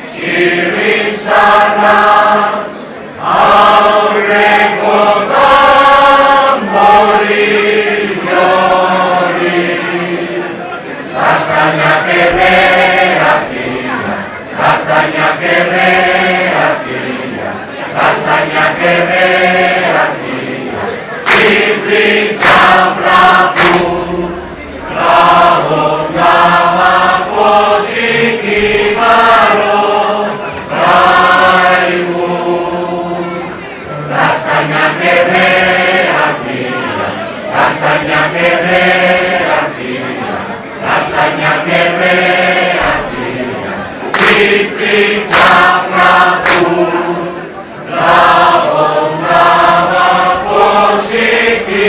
Sirin sana, recordar morir Bastanya que reactiva, bastanya que reactiva, bastanya que reactiva. Simplica prabu, rahon nama posikivaro, raimu. Bastanya que reactiva, bastanya que reactiva, bastanya que reactiva. Simplica prabu, rahon nama posikivaro.